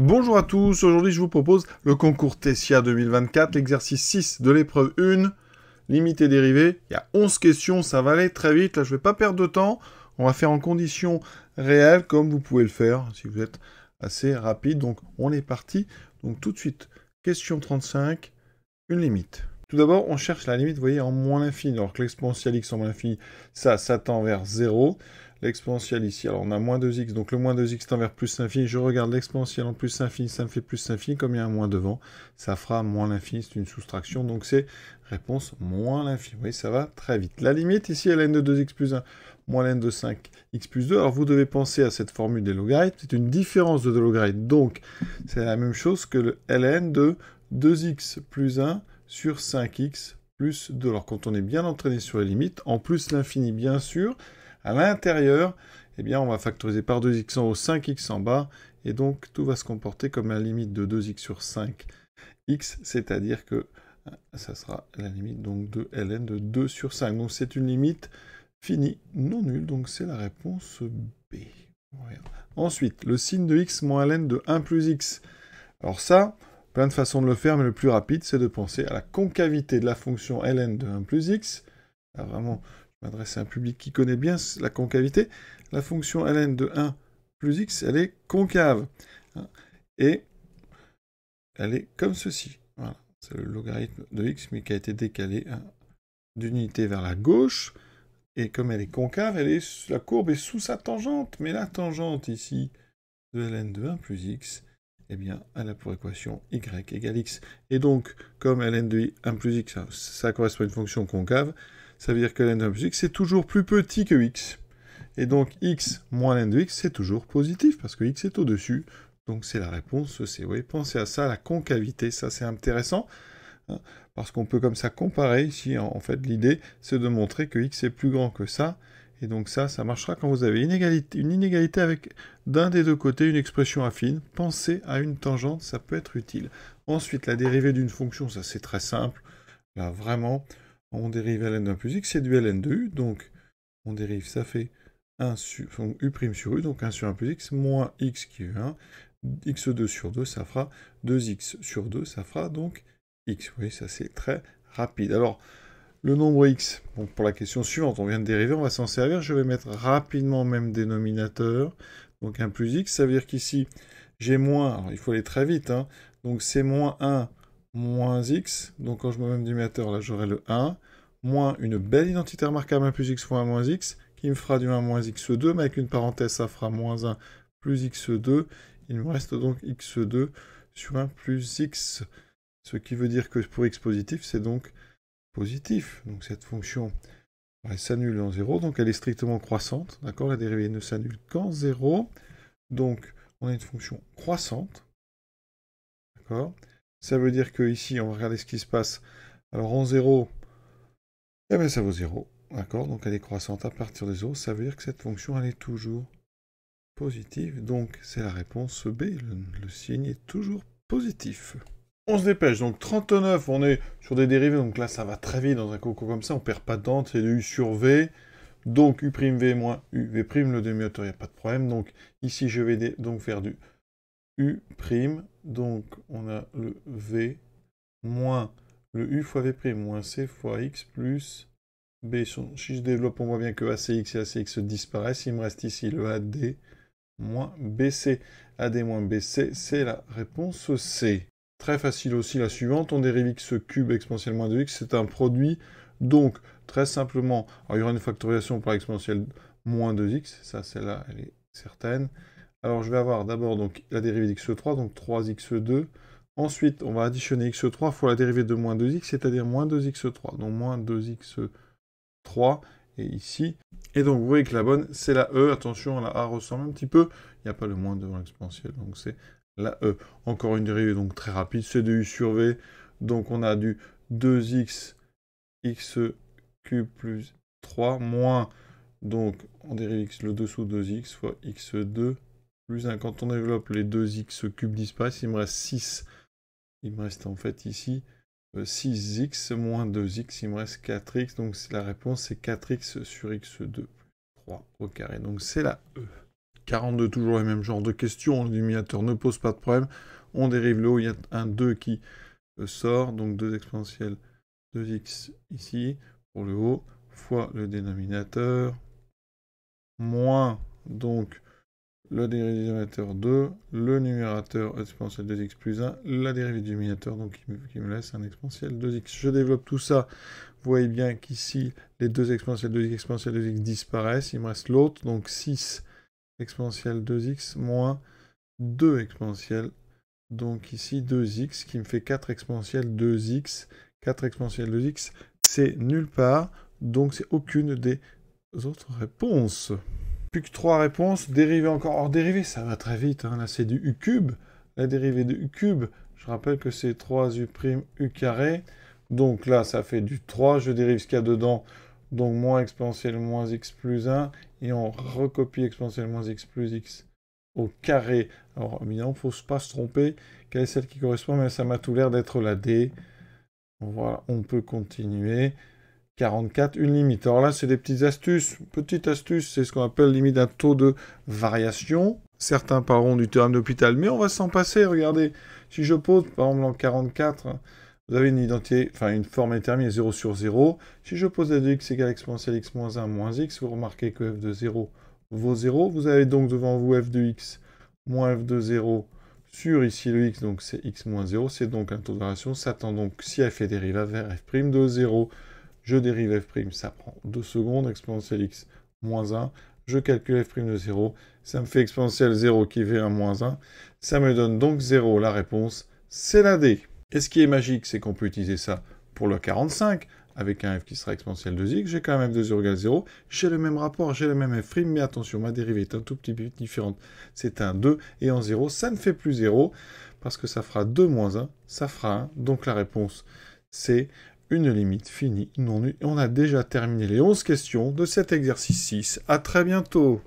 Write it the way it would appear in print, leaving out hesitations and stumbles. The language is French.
Bonjour à tous, aujourd'hui je vous propose le concours Tessia 2024, l'exercice 6 de l'épreuve 1, limite et dérivée. Il y a 11 questions, ça va aller très vite, là je ne vais pas perdre de temps. On va faire en conditions réelles comme vous pouvez le faire si vous êtes assez rapide. Donc on est parti. Donc tout de suite, question 35, une limite. Tout d'abord, on cherche la limite, vous voyez, en moins l'infini. Alors que l'exponentielle x en moins l'infini, ça tend vers 0. L'exponentielle ici, alors on a moins 2x, donc le moins 2x tend vers plus l'infini. Je regarde l'exponentielle en plus l'infini, ça me fait plus l'infini. Comme il y a un moins devant, ça fera moins l'infini, c'est une soustraction. Donc c'est réponse moins l'infini. Vous voyez, ça va très vite. La limite ici, ln de 2x plus 1 moins ln de 5x plus 2. Alors vous devez penser à cette formule des logarithmes. C'est une différence de 2 logarithmes. Donc c'est la même chose que le ln de 2x plus 1 sur 5x plus 2. Alors quand on est bien entraîné sur les limites, en plus l'infini bien sûr, à l'intérieur, eh bien on va factoriser par 2x en haut, 5x en bas, et donc tout va se comporter comme la limite de 2x sur 5x, c'est-à-dire que ça sera la limite donc de ln de 2 sur 5. Donc c'est une limite finie, non nulle, donc c'est la réponse B. Voilà. Ensuite, le signe de x moins ln de 1 plus x. Alors ça, plein de façons de le faire, mais le plus rapide, c'est de penser à la concavité de la fonction ln de 1 plus x. Alors vraiment, je m'adresse à un public qui connaît bien la concavité. La fonction ln de 1 plus x, elle est concave. Et elle est comme ceci. Voilà. C'est le logarithme de x, mais qui a été décalé d'une unité vers la gauche. Et comme elle est concave, la courbe est sous sa tangente. Mais la tangente ici de ln de 1 plus x, eh bien, elle a pour équation y égale x. Et donc, comme ln de 1 plus x, ça correspond à une fonction concave, ça veut dire que ln de 1 plus x, c'est toujours plus petit que x. Et donc, x moins ln de x, c'est toujours positif, parce que x est au-dessus. Donc, c'est la réponse C. Vous voyez, pensez à ça, la concavité, ça c'est intéressant, hein, parce qu'on peut comme ça comparer. Ici, en fait, l'idée, c'est de montrer que x est plus grand que ça. Et donc ça marchera quand vous avez une inégalité avec d'un des deux côtés une expression affine. Pensez à une tangente, ça peut être utile. Ensuite, la dérivée d'une fonction, ça c'est très simple. Là, vraiment, on dérive ln de 1 plus x, c'est du ln de u. Donc, on dérive, ça fait 1 sur u' sur u, donc 1 sur 1 plus x, moins x qui est 1. x2 sur 2, ça fera 2x sur 2, ça fera donc x. Vous voyez, ça c'est très rapide. Alors, le nombre x, donc pour la question suivante, on vient de dériver, on va s'en servir. Je vais mettre rapidement même dénominateur. Donc 1 plus x, ça veut dire qu'ici, j'ai moins, alors il faut aller très vite, hein, donc c'est moins 1 moins x. Donc quand je mets même dénominateur, là j'aurai le 1, moins une belle identité remarquable 1 plus x fois 1 moins x, qui me fera du 1 moins x2, mais avec une parenthèse, ça fera moins 1 plus x2. Il me reste donc x2 sur 1 plus x. Ce qui veut dire que pour x positif, c'est donc positif. Donc cette fonction, elle s'annule en 0, donc elle est strictement croissante. D'accord, la dérivée ne s'annule qu'en 0. Donc on a une fonction croissante. D'accord. Ça veut dire que ici, on va regarder ce qui se passe. Alors en 0, eh bien ça vaut 0. D'accord, donc elle est croissante à partir de 0. Ça veut dire que cette fonction, elle est toujours positive. Donc c'est la réponse B. Le signe est toujours positif. On se dépêche, donc 39, on est sur des dérivés, donc là ça va très vite dans un concours comme ça, on perd pas de temps, c'est du u sur v, donc u'v moins uv', le dénominateur, il n'y a pas de problème, donc ici je vais donc faire du u', donc on a le v moins le u fois v', moins c fois x plus b. Si je développe, on voit bien que acx et acx disparaissent, il me reste ici le ad moins bc. Ad moins bc, c'est la réponse C. Très facile aussi la suivante, on dérive x cube exponentielle moins 2x, c'est un produit, donc très simplement, alors il y aura une factorisation par exponentielle moins 2x, ça celle-là elle est certaine. Alors je vais avoir d'abord donc la dérivée d'x3, donc 3x2, ensuite on va additionner x3 fois la dérivée de moins 2x, c'est-à-dire moins 2x3, donc moins 2x3, et ici, et donc vous voyez que la bonne c'est la E, attention la A ressemble un petit peu, il n'y a pas le moins devant l'exponentielle, donc c'est la E. Encore une dérivée donc très rapide, c'est de u sur v. Donc on a du 2x x cube plus 3 moins, donc on dérive x le dessous 2x fois x2 plus 1. Quand on développe les 2x cube disparaissent, il me reste 6. Il me reste en fait ici 6x moins 2x, il me reste 4x. Donc la réponse c'est 4x sur x2 plus 3 au carré. Donc c'est la E. 42, toujours les mêmes genres de questions. Le dénominateur ne pose pas de problème. On dérive le haut, il y a un 2 qui sort, donc 2 exponentielles 2x ici, pour le haut, fois le dénominateur, moins, donc, le dérivé du dénominateur 2, le numérateur exponentielle 2x plus 1, la dérivée du dénominateur, donc qui me laisse un exponentielle 2x. Je développe tout ça. Vous voyez bien qu'ici, les deux exponentielles 2x disparaissent. Il me reste l'autre, donc 6 exponentielle 2x moins 2 exponentielle, donc ici 2x, qui me fait 4 exponentielle 2x. 4 exponentielle 2x, c'est nulle part, donc c'est aucune des autres réponses. Plus que 3 réponses, dérivée encore. Or, dérivée, ça va très vite, hein. Là c'est du u cube. La dérivée de u cube, je rappelle que c'est 3u' u carré. Donc là, ça fait du 3, je dérive ce qu'il y a dedans, donc moins exponentielle moins x plus 1, et on recopie exponentielle moins x plus x au carré. Alors, évidemment, il ne faut pas se tromper, quelle est celle qui correspond, mais ça m'a tout l'air d'être la D. Voilà, on peut continuer. 44, une limite. Alors là, c'est des petites astuces. Petite astuce, c'est ce qu'on appelle limite d'un taux de variation. Certains parleront du théorème d'Hospital, mais on va s'en passer. Regardez, si je pose, par exemple, en 44, vous avez une identité, enfin une forme déterminée 0 sur 0. Si je pose f de x égale exponentielle x moins 1 moins x, vous remarquez que f de 0 vaut 0. Vous avez donc devant vous f de x moins f de 0 sur ici le x, donc c'est x moins 0. C'est donc un taux de variation. Ça tend donc, si f est dérivé vers f' de 0. Je dérive f', ça prend 2 secondes, exponentielle x moins 1. Je calcule f' de 0. Ça me fait exponentielle 0 qui fait 1 moins 1. Ça me donne donc 0. La réponse, c'est la D. Et ce qui est magique, c'est qu'on peut utiliser ça pour le 45, avec un f qui sera exponentielle de x. J'ai quand même f de 0 égale 0. J'ai le même rapport, j'ai le même f', mais attention, ma dérivée est un tout petit peu différente. C'est un 2, et en 0, ça ne fait plus 0, parce que ça fera 2 moins 1, ça fera 1. Donc la réponse, c'est une limite finie non nulle. On a déjà terminé les 11 questions de cet exercice 6. À très bientôt.